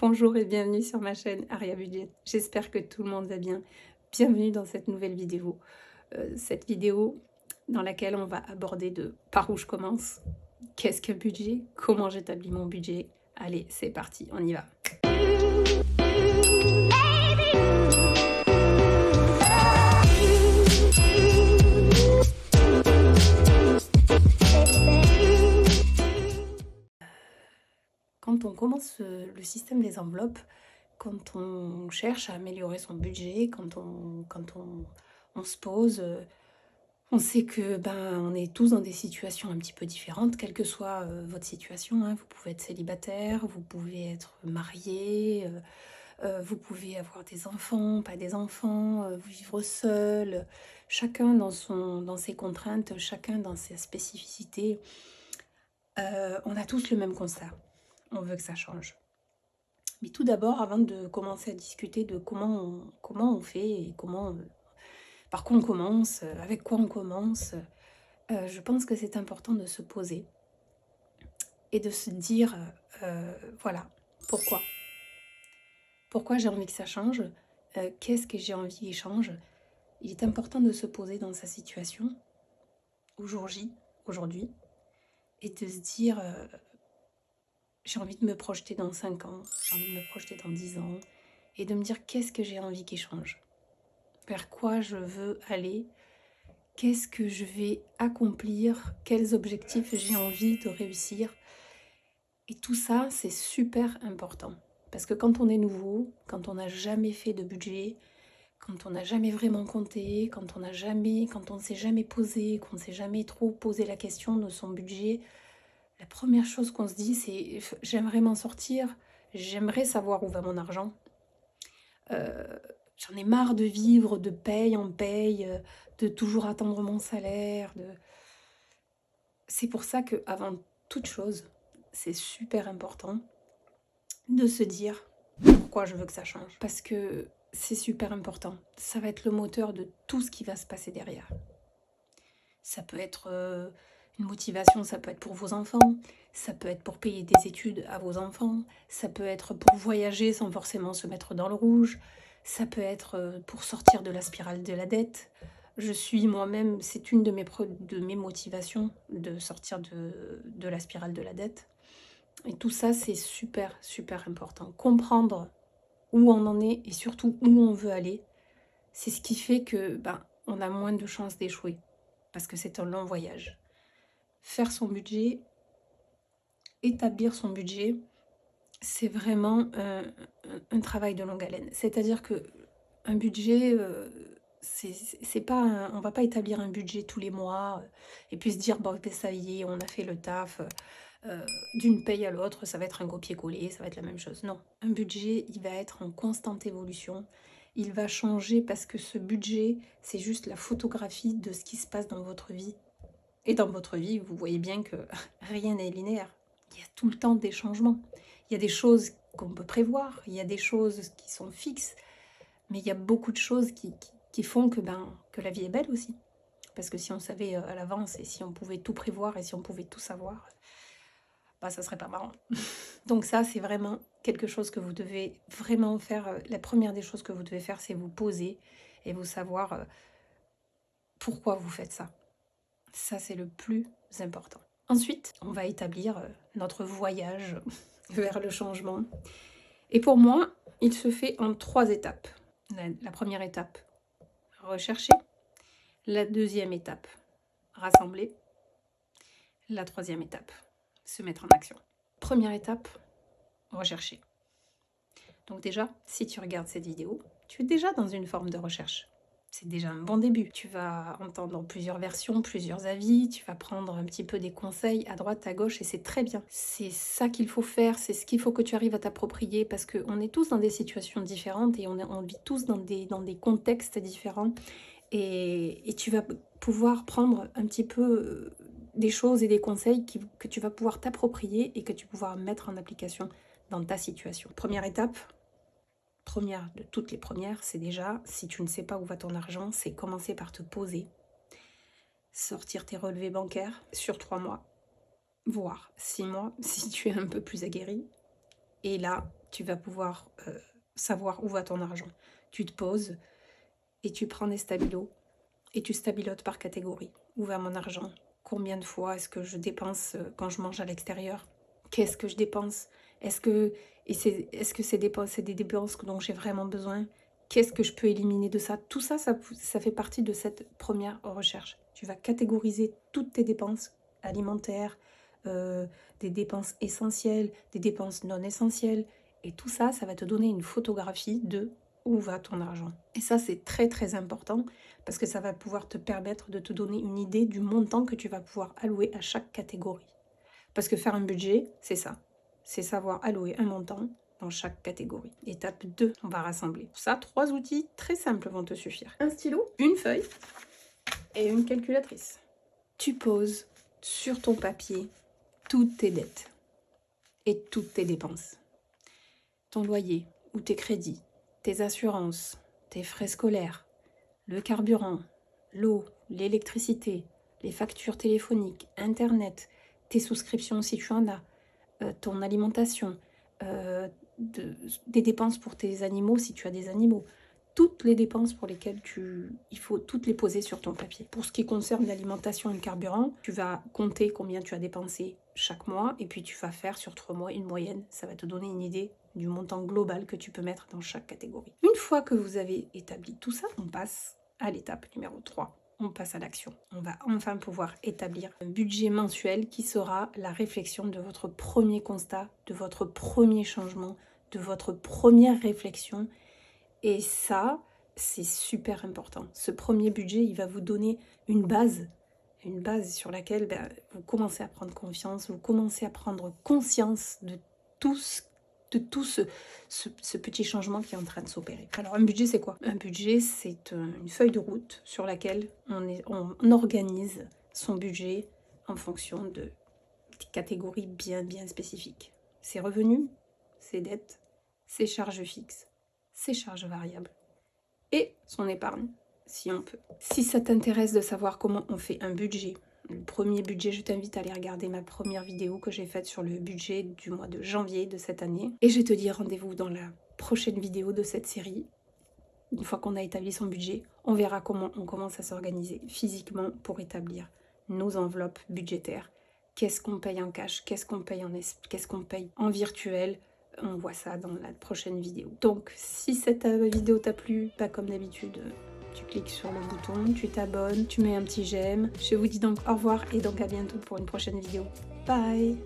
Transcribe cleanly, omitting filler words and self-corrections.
Bonjour et bienvenue sur ma chaîne Aria Budget. J'espère que tout le monde va bien. Bienvenue dans cette nouvelle vidéo. Cette vidéo dans laquelle on va aborder par où je commence, qu'est-ce qu'un budget, comment j'établis mon budget. Allez, c'est parti, on y va. Quand on commence le système des enveloppes, quand on cherche à améliorer son budget, quand on se pose, on sait que on est tous dans des situations un petit peu différentes, quelle que soit votre situation, hein. Vous pouvez être célibataire, vous pouvez être marié, vous pouvez avoir des enfants, pas des enfants, vivre seul, chacun dans ses contraintes, chacun dans ses spécificités. On a tous le même constat. On veut que ça change. Mais tout d'abord, avant de commencer à discuter de comment on fait et par quoi on commence, avec quoi on commence, je pense que c'est important de se poser et de se dire, voilà, pourquoi? Pourquoi j'ai envie que ça change? Qu'est-ce que j'ai envie qu'il change? Il est important de se poser dans sa situation, aujourd'hui, et de se dire, j'ai envie de me projeter dans 5 ans, j'ai envie de me projeter dans 10 ans, et de me dire qu'est-ce que j'ai envie qu'il change? Vers quoi je veux aller? Qu'est-ce que je vais accomplir? Quels objectifs j'ai envie de réussir? Et tout ça, c'est super important. Parce que quand on est nouveau, quand on n'a jamais fait de budget, quand on n'a jamais vraiment compté, quand on ne s'est jamais posé, qu'on ne s'est jamais trop posé la question de son budget, la première chose qu'on se dit, c'est j'aimerais m'en sortir, j'aimerais savoir où va mon argent. J'en ai marre de vivre de paye en paye, de toujours attendre mon salaire. C'est pour ça que, avant toute chose, c'est super important de se dire pourquoi je veux que ça change. Parce que c'est super important. Ça va être le moteur de tout ce qui va se passer derrière. Ça peut être une motivation, ça peut être pour vos enfants, ça peut être pour payer des études à vos enfants, ça peut être pour voyager sans forcément se mettre dans le rouge, ça peut être pour sortir de la spirale de la dette. Je suis moi-même, c'est une de mes motivations de sortir de la spirale de la dette. Et tout ça, c'est super, super important. Comprendre où on en est et surtout où on veut aller, c'est ce qui fait que on a moins de chances d'échouer. Parce que c'est un long voyage. Faire son budget, établir son budget, c'est vraiment un travail de longue haleine. C'est-à-dire que un budget, c'est pas on va pas établir un budget tous les mois et puis se dire bon ben, ça y est, on a fait le taf. D'une paye à l'autre, ça va être un copier-coller, ça va être la même chose. Non, un budget, il va être en constante évolution. Il va changer parce que ce budget, c'est juste la photographie de ce qui se passe dans votre vie. Et dans votre vie, vous voyez bien que rien n'est linéaire. Il y a tout le temps des changements. Il y a des choses qu'on peut prévoir, il y a des choses qui sont fixes, mais il y a beaucoup de choses qui font que la vie est belle aussi. Parce que si on savait à l'avance et si on pouvait tout prévoir et si on pouvait tout savoir, ça serait pas marrant. Donc ça, c'est vraiment quelque chose que vous devez vraiment faire. La première des choses que vous devez faire, c'est vous poser et vous savoir pourquoi vous faites ça. Ça, c'est le plus important. Ensuite, on va établir notre voyage vers le changement. Et pour moi, il se fait en 3 étapes. La première étape, rechercher. La deuxième étape, rassembler. La troisième étape, se mettre en action. Première étape, rechercher. Donc déjà, si tu regardes cette vidéo, tu es déjà dans une forme de recherche. C'est déjà un bon début. Tu vas entendre plusieurs versions, plusieurs avis, tu vas prendre un petit peu des conseils à droite, à gauche, et c'est très bien. C'est ça qu'il faut faire, c'est ce qu'il faut que tu arrives à t'approprier, parce qu'on est tous dans des situations différentes et on vit tous dans des contextes différents. Et tu vas pouvoir prendre un petit peu des choses et des conseils que tu vas pouvoir t'approprier et que tu vas pouvoir mettre en application dans ta situation. Première étape, première de toutes les premières, c'est déjà, si tu ne sais pas où va ton argent, c'est commencer par te poser, sortir tes relevés bancaires sur 3 mois, voire 6 mois, si tu es un peu plus aguerri. Et là, tu vas pouvoir savoir où va ton argent. Tu te poses et tu prends des stabilos et tu stabilotes par catégorie. Où va mon argent? Combien de fois est-ce que je dépense quand je mange à l'extérieur? Qu'est-ce que je dépense? Est-ce que c'est des dépenses dont j'ai vraiment besoin? Qu'est-ce que je peux éliminer de ça? Tout ça, ça fait partie de cette première recherche. Tu vas catégoriser toutes tes dépenses alimentaires, des dépenses essentielles, des dépenses non essentielles. Et tout ça, ça va te donner une photographie de où va ton argent. Et ça, c'est très très important parce que ça va pouvoir te permettre de te donner une idée du montant que tu vas pouvoir allouer à chaque catégorie. Parce que faire un budget, c'est ça. C'est savoir allouer un montant dans chaque catégorie. Étape 2, on va rassembler. Pour ça, 3 outils très simples vont te suffire. Un stylo, une feuille et une calculatrice. Tu poses sur ton papier toutes tes dettes et toutes tes dépenses. Ton loyer ou tes crédits, tes assurances, tes frais scolaires, le carburant, l'eau, l'électricité, les factures téléphoniques, Internet, tes souscriptions si tu en as, ton alimentation, des dépenses pour tes animaux si tu as des animaux. Toutes les dépenses pour lesquelles il faut toutes les poser sur ton papier. Pour ce qui concerne l'alimentation et le carburant, tu vas compter combien tu as dépensé chaque mois et puis tu vas faire sur 3 mois une moyenne. Ça va te donner une idée du montant global que tu peux mettre dans chaque catégorie. Une fois que vous avez établi tout ça, on passe à l'étape numéro 3. On passe à l'action. On va enfin pouvoir établir un budget mensuel qui sera la réflexion de votre premier constat, de votre premier changement, de votre première réflexion. Et ça, c'est super important. Ce premier budget, il va vous donner une base sur laquelle vous commencez à prendre confiance, vous commencez à prendre conscience de tout ce petit changement qui est en train de s'opérer. Alors un budget, c'est quoi? Un budget, c'est une feuille de route sur laquelle on organise son budget en fonction de catégories bien spécifiques. Ses revenus, ses dettes, ses charges fixes, ses charges variables et son épargne, si on peut. Si ça t'intéresse de savoir comment on fait un budget, le premier budget, je t'invite à aller regarder ma première vidéo que j'ai faite sur le budget du mois de janvier de cette année. Et je te dis rendez-vous dans la prochaine vidéo de cette série. Une fois qu'on a établi son budget, on verra comment on commence à s'organiser physiquement pour établir nos enveloppes budgétaires. Qu'est-ce qu'on paye en cash, qu'est-ce qu'on paye en virtuel. On voit ça dans la prochaine vidéo. Donc, si cette vidéo t'a plu, pas comme d'habitude, tu cliques sur le bouton, tu t'abonnes, tu mets un petit j'aime. Je vous dis donc au revoir et donc à bientôt pour une prochaine vidéo. Bye!